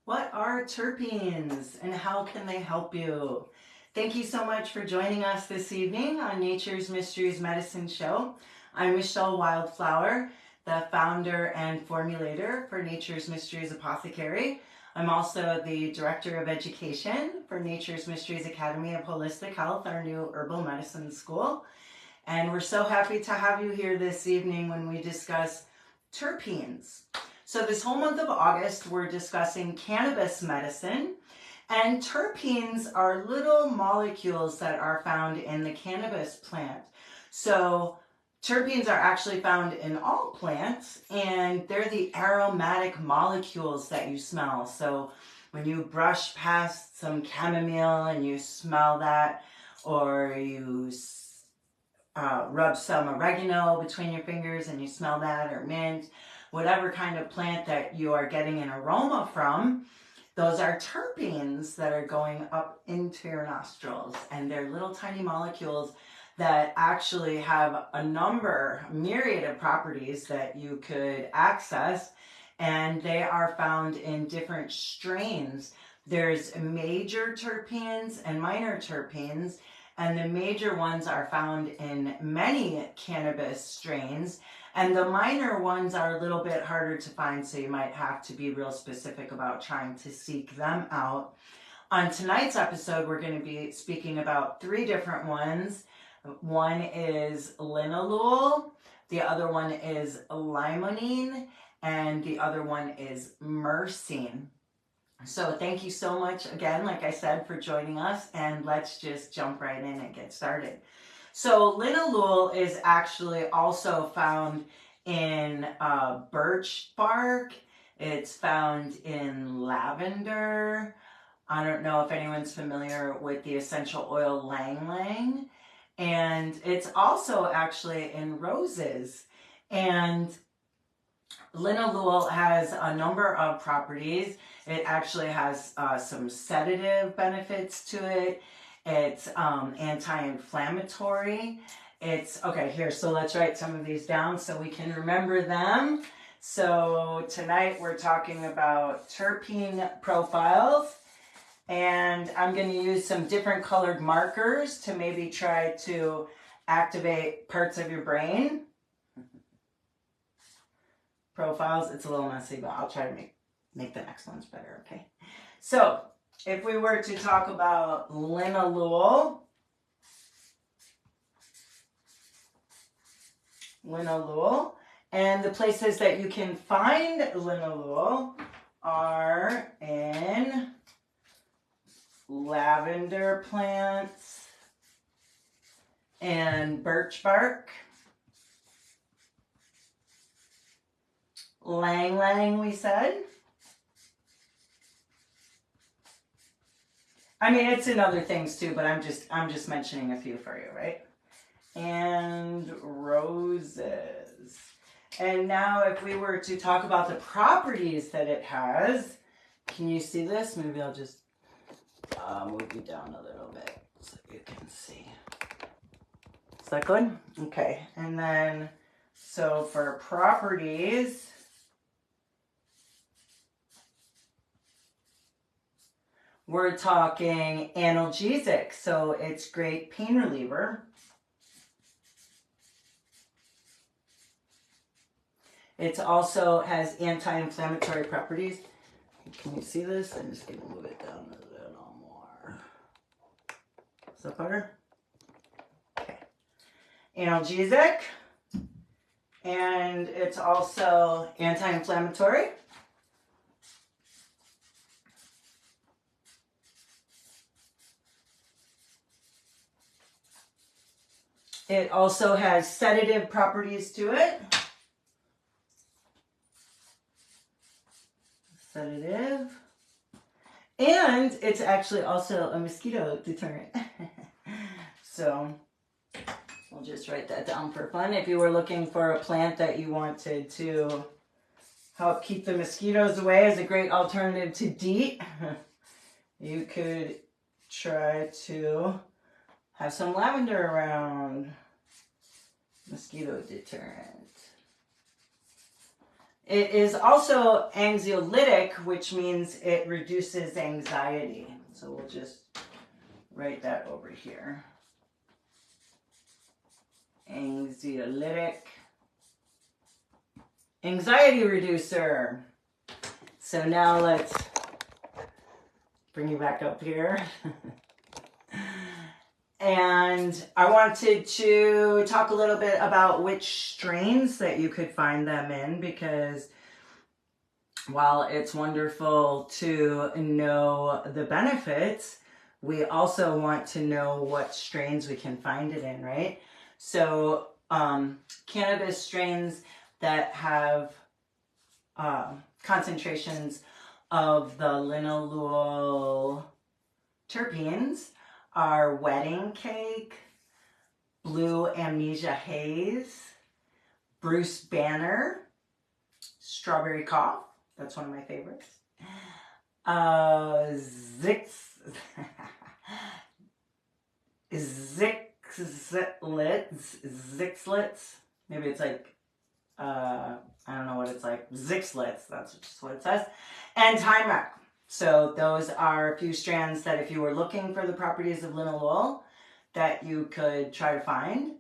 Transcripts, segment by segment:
What are terpenes and how can they help you? Thank you so much for joining us this evening on Nature's Mysteries Medicine Show. I'm Michele Wildflower, the founder and formulator for Nature's Mysteries Apothecary. I'm also the Director of Education for Nature's Mysteries Academy of Holistic Health, our new herbal medicine school. And we're so happy to have you here this evening when we discuss terpenes. So this whole month of August, we're discussing cannabis medicine, and terpenes are little molecules that are found in the cannabis plant. So terpenes are actually found in all plants, and they're the aromatic molecules that you smell. So when you brush past some chamomile and you smell that, or you rub some oregano between your fingers and you smell that, or mint, whatever kind of plant that you are getting an aroma from, those are terpenes that are going up into your nostrils. And they're little tiny molecules that actually have a myriad of properties that you could access. And they are found in different strains. There's major terpenes and minor terpenes. And the major ones are found in many cannabis strains, and the minor ones are a little bit harder to find, so you might have to be real specific about trying to seek them out. On tonight's episode, we're going to be speaking about 3 different ones. One is linalool, the other one is limonene, and the other one is myrcene. So thank you so much again, like I said, for joining us, and let's just jump right in and get started. So linalool is actually also found in birch bark. It's found in lavender. I don't know if anyone's familiar with the essential oil ylang ylang. And it's also actually in roses. And linalool has a number of properties. It actually has some sedative benefits to it. It's anti-inflammatory. Okay, here, so let's write some of these down so we can remember them. So tonight we're talking about terpene profiles. And I'm going to use some different colored markers to maybe try to activate parts of your brain. Profiles, it's a little messy, but I'll try to make the next ones better, okay? So, if we were to talk about linalool, and the places that you can find linalool are in lavender plants and birch bark. Ylang ylang, we said. I mean, it's in other things too, but I'm just mentioning a few for you, right? And roses. And now if we were to talk about the properties that it has, can you see this? Maybe I'll just move you down a little bit so you can see. Is that good? Okay. And then, so for properties, we're talking analgesic, so it's great pain reliever. It also has anti-inflammatory properties. Can you see this? I'm just going to move it down a little more. Is that better? Okay. Analgesic. And it's also anti-inflammatory. It also has sedative properties to it. Sedative. And it's actually also a mosquito deterrent. So we'll just write that down for fun. If you were looking for a plant that you wanted to help keep the mosquitoes away as a great alternative to DEET, you could try to have some lavender around. Mosquito deterrent. It is also anxiolytic, which means it reduces anxiety. So we'll just write that over here. Anxiolytic. Anxiety reducer. So now let's bring you back up here. And I wanted to talk a little bit about which strains that you could find them in, because while it's wonderful to know the benefits, we also want to know what strains we can find it in, right? So cannabis strains that have concentrations of the linalool terpenes are wedding cake, blue amnesia haze, Bruce Banner, strawberry cough. That's one of my favorites. Zixlets. Maybe it's like, I don't know what it's like. Zixlets, that's just what it says. And Timex. So those are a few strands that if you were looking for the properties of linalool that you could try to find.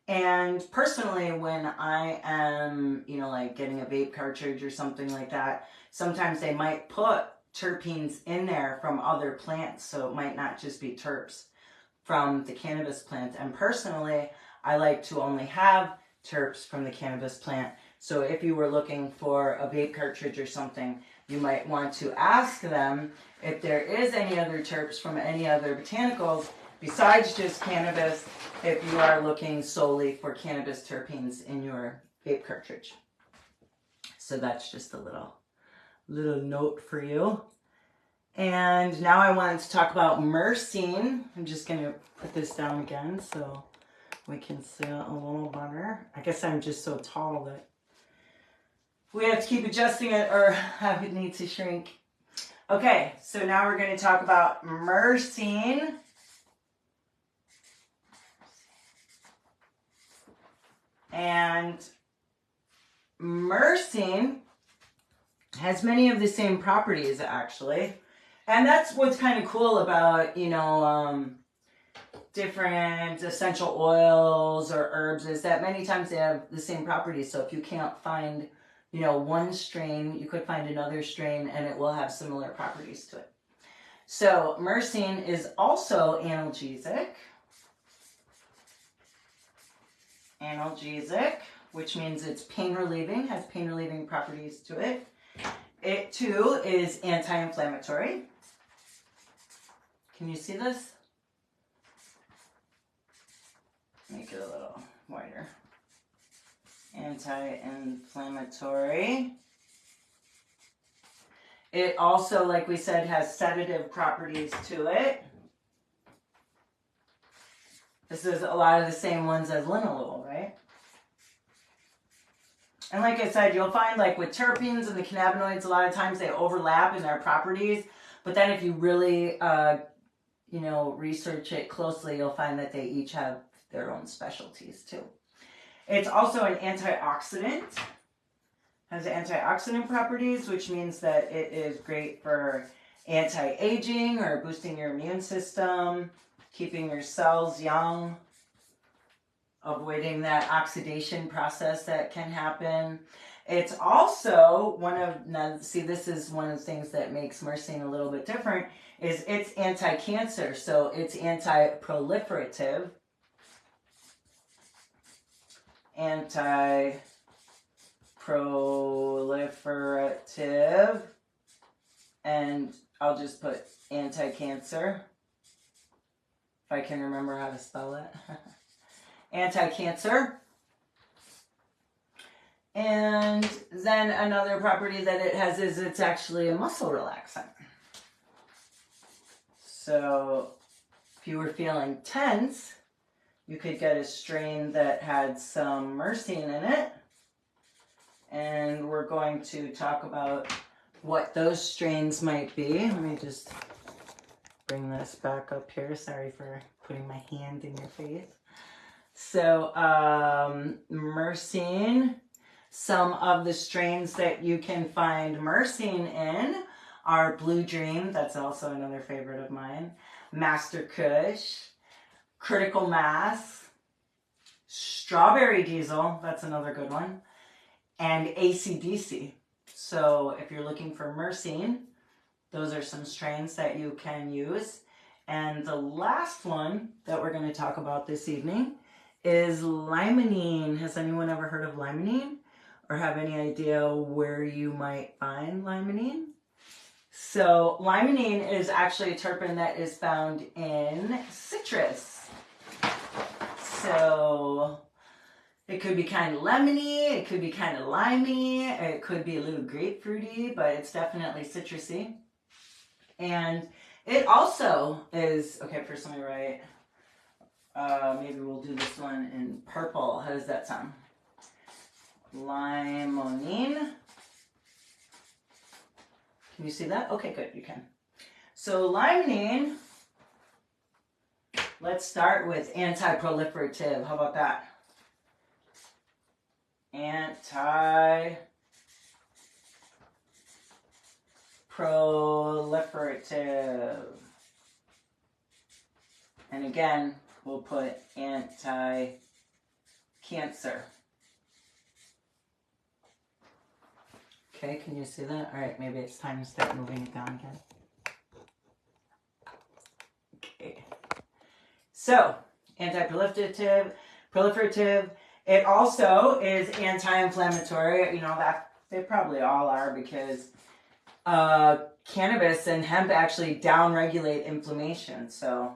And personally, when I am, you know, like getting a vape cartridge or something like that, sometimes they might put terpenes in there from other plants. So it might not just be terps from the cannabis plant. And personally, I like to only have terps from the cannabis plant. So if you were looking for a vape cartridge or something, you might want to ask them if there is any other terps from any other botanicals besides just cannabis, if you are looking solely for cannabis terpenes in your vape cartridge. So that's just a little note for you. And now I wanted to talk about myrcene. I'm just going to put this down again so we can see it a little better. I guess I'm just so tall that we have to keep adjusting it or have it need to shrink. Okay, so now we're going to talk about myrcene. And myrcene has many of the same properties, actually. And that's what's kind of cool about, you know, different essential oils or herbs, is that many times they have the same properties. So if you can't find, you know, one strain, you could find another strain and it will have similar properties to it. So myrcene is also analgesic. Analgesic, which means it's pain relieving, has pain relieving properties to it. It too is anti-inflammatory. Can you see this? Make it a little wider. Anti-inflammatory. It also, like we said, has sedative properties to it. This is a lot of the same ones as linalool, right? And like I said, you'll find like with terpenes and the cannabinoids, a lot of times they overlap in their properties. But then if you really, you know, research it closely, you'll find that they each have their own specialties too. It's also an antioxidant. Has antioxidant properties, which means that it is great for anti-aging or boosting your immune system, keeping your cells young, avoiding that oxidation process that can happen. It's also one of, now see, this is one of the things that makes myrcene a little bit different, is it's anti-cancer. So it's anti-proliferative. Anti-proliferative. And I'll just put anti-cancer, if I can remember how to spell it. Anti-cancer. And then another property that it has is it's actually a muscle relaxant. So if you were feeling tense, you could get a strain that had some myrcene in it. And we're going to talk about what those strains might be. Let me just bring this back up here. Sorry for putting my hand in your face. So myrcene, Some of the strains that you can find myrcene in are Blue Dream, that's also another favorite of mine, Master Kush, Critical Mass, Strawberry Diesel, that's another good one, and AC/DC. So if you're looking for myrcene, those are some strains that you can use. And the last one that we're going to talk about this evening is limonene. Has anyone ever heard of limonene or have any idea where you might find limonene? So limonene is actually a terpene that is found in citrus. So it could be kind of lemony, it could be kind of limey, it could be a little grapefruity, but it's definitely citrusy. And it also is, okay, first let me write, maybe we'll do this one in purple. How does that sound? Limonene. Can you see that? Okay, good, you can. So limonene, let's start with anti-proliferative. How about that? Anti-proliferative. And again, we'll put anti-cancer. Okay, can you see that? All right, maybe it's time to start moving it down again. Okay. So, proliferative. It also is anti-inflammatory. You know, that they probably all are because cannabis and hemp actually down-regulate inflammation. So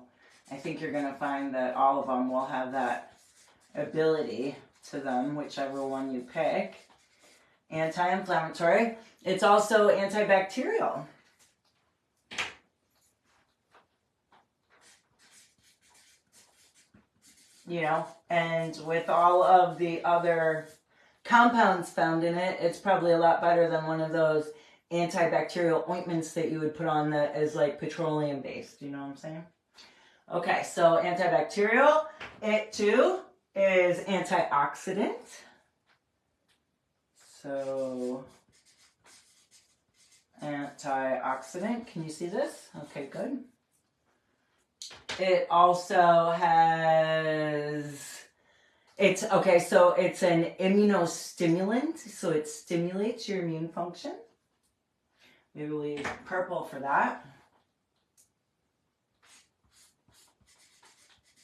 I think you're going to find that all of them will have that ability to them, whichever one you pick. Anti-inflammatory. It's also antibacterial. You know, and with all of the other compounds found in it, it's probably a lot better than one of those antibacterial ointments that you would put on that is like petroleum based. You know what I'm saying? Okay, so antibacterial. It too is antioxidant. So antioxidant, can you see this? Okay, good. It also has, it's an immunostimulant, so it stimulates your immune function. Maybe we'll use purple for that.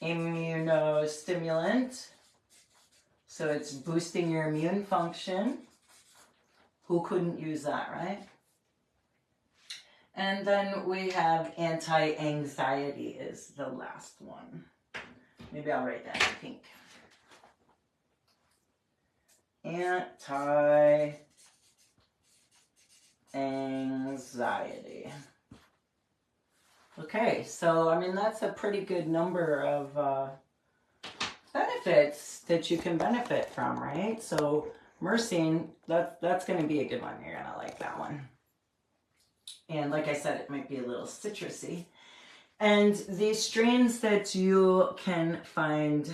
Immunostimulant, so it's boosting your immune function. Who couldn't use that, right? And then we have anti-anxiety is the last one. Maybe I'll write that in pink. Anti-anxiety. Okay, so I mean that's a pretty good number of benefits that you can benefit from, right? So myrcene, that's going to be a good one. You're going to like that one. And like I said, it might be a little citrusy. And the strains that you can find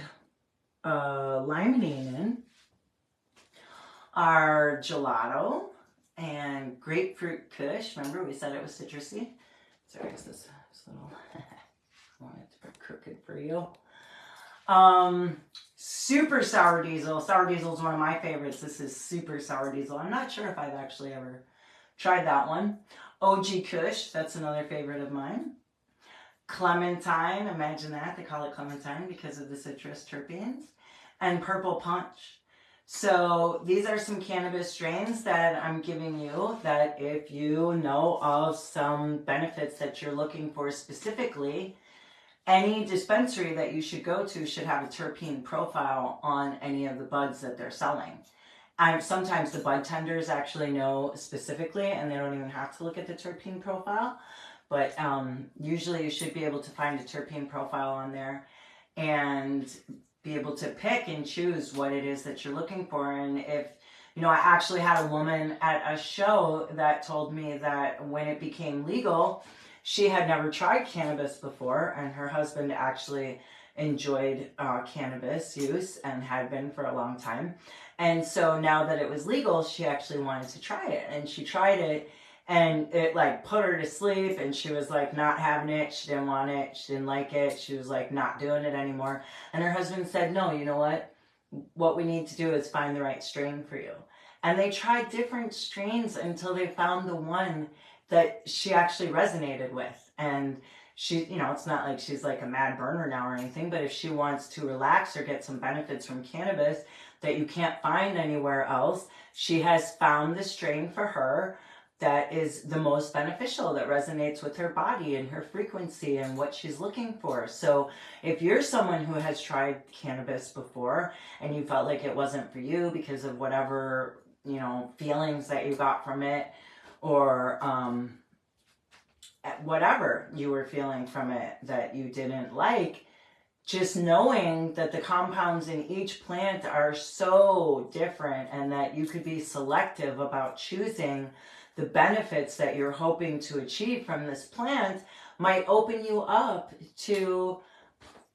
limonene in are gelato and grapefruit kush. Remember we said it was citrusy? Sorry, is this little, I want it to be crooked for you. Super sour diesel. Sour diesel is one of my favorites. This is super sour diesel. I'm not sure if I've actually ever tried that one. OG Kush, that's another favorite of mine. Clementine, imagine that. They call it clementine because of the citrus terpenes. And Purple Punch. So these are some cannabis strains that I'm giving you that if you know of some benefits that you're looking for specifically, any dispensary that you should go to should have a terpene profile on any of the buds that they're selling. Sometimes the bud tenders actually know specifically and they don't even have to look at the terpene profile. But usually you should be able to find a terpene profile on there and be able to pick and choose what it is that you're looking for. And if, you know, I actually had a woman at a show that told me that when it became legal, she had never tried cannabis before and her husband actually enjoyed cannabis use and had been for a long time. And so now that it was legal, she actually wanted to try it. And she tried it, and it like put her to sleep, and she was like not having it. She didn't want it. She didn't like it. She was like not doing it anymore. And her husband said, no, you know what we need to do is find the right strain for you. And they tried different strains until they found the one that she actually resonated with. And she, you know, it's not like she's like a mad burner now or anything, but if she wants to relax or get some benefits from cannabis that you can't find anywhere else, she has found the strain for her that is the most beneficial, that resonates with her body and her frequency and what she's looking for. So if you're someone who has tried cannabis before and you felt like it wasn't for you because of whatever, you know, feelings that you got from it, or whatever you were feeling from it that you didn't like, just knowing that the compounds in each plant are so different and that you could be selective about choosing the benefits that you're hoping to achieve from this plant might open you up to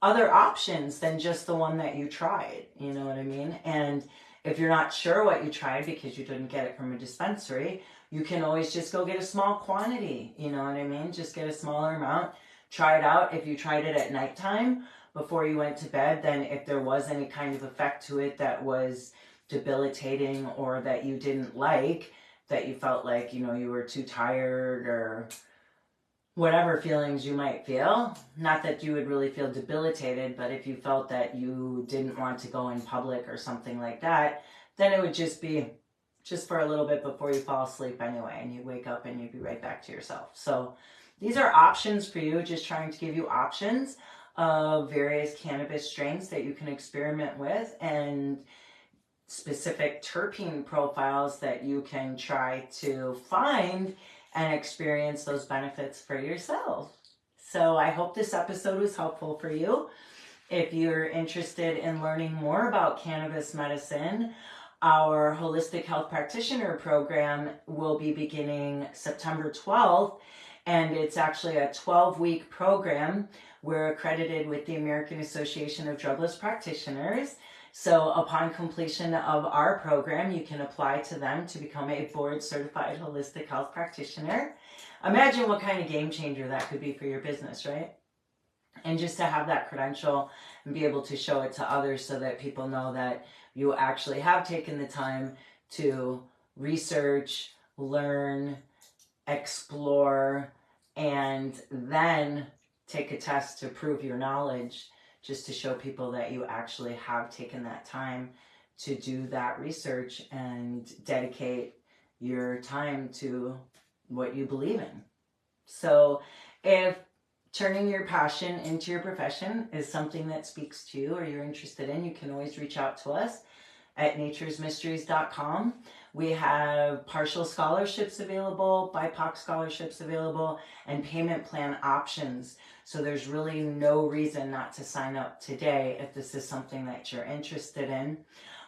other options than just the one that you tried. You know what I mean? And if you're not sure what you tried because you didn't get it from a dispensary, you can always just go get a small quantity. You know what I mean? Just get a smaller amount, try it out. If you tried it at nighttime before you went to bed, then if there was any kind of effect to it that was debilitating or that you didn't like, that you felt like, you know, you were too tired or whatever feelings you might feel, not that you would really feel debilitated, but if you felt that you didn't want to go in public or something like that, then it would just be just for a little bit before you fall asleep anyway, and you wake up and you'd be right back to yourself. So these are options for you, just trying to give you options of various cannabis strains that you can experiment with, and specific terpene profiles that you can try to find and experience those benefits for yourself. So I hope this episode was helpful for you. If you're interested in learning more about cannabis medicine, our Holistic Health Practitioner program will be beginning September 12th, and it's actually a 12-week program. We're accredited with the American Association of Drugless Practitioners. So upon completion of our program, you can apply to them to become a board-certified holistic health practitioner. Imagine what kind of game changer that could be for your business, right? And just to have that credential and be able to show it to others so that people know that you actually have taken the time to research, learn, explore, and then take a test to prove your knowledge, just to show people that you actually have taken that time to do that research and dedicate your time to what you believe in. So if turning your passion into your profession is something that speaks to you or you're interested in, you can always reach out to us at naturesmysteries.com. We have partial scholarships available, BIPOC scholarships available, and payment plan options. So there's really no reason not to sign up today if this is something that you're interested in.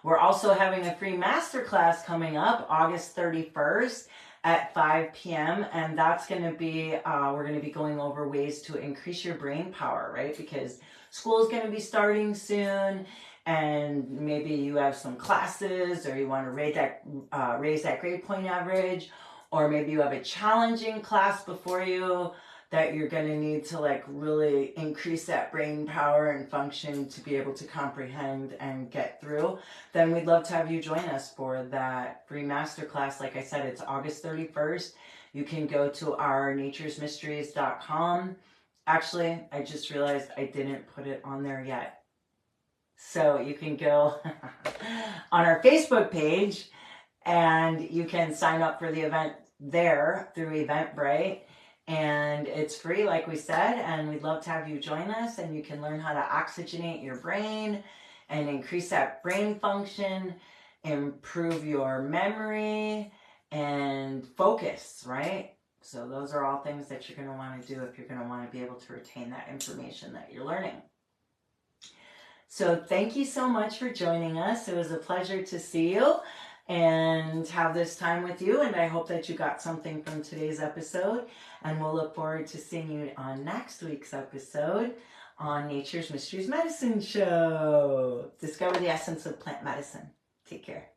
We're also having a free masterclass coming up August 31st at 5 p.m. And that's going to be, we're going to be going over ways to increase your brain power, right? Because school is going to be starting soon, and maybe you have some classes, or you want to raise that grade point average, or maybe you have a challenging class before you that you're going to need to like really increase that brain power and function to be able to comprehend and get through, then we'd love to have you join us for that free masterclass. Like I said, it's August 31st. You can go to our naturesmysteries.com. Actually, I just realized I didn't put it on there yet. So you can go on our Facebook page and you can sign up for the event there through Eventbrite. And it's free, like we said, and we'd love to have you join us, and you can learn how to oxygenate your brain and increase that brain function, improve your memory and focus, right? So those are all things that you're going to want to do if you're going to want to be able to retain that information that you're learning. So thank you so much for joining us. It was a pleasure to see you and have this time with you, and I hope that you got something from today's episode, and we'll look forward to seeing you on next week's episode. on Nature's Mysteries Medicine Show. Discover the essence of plant medicine. Take care.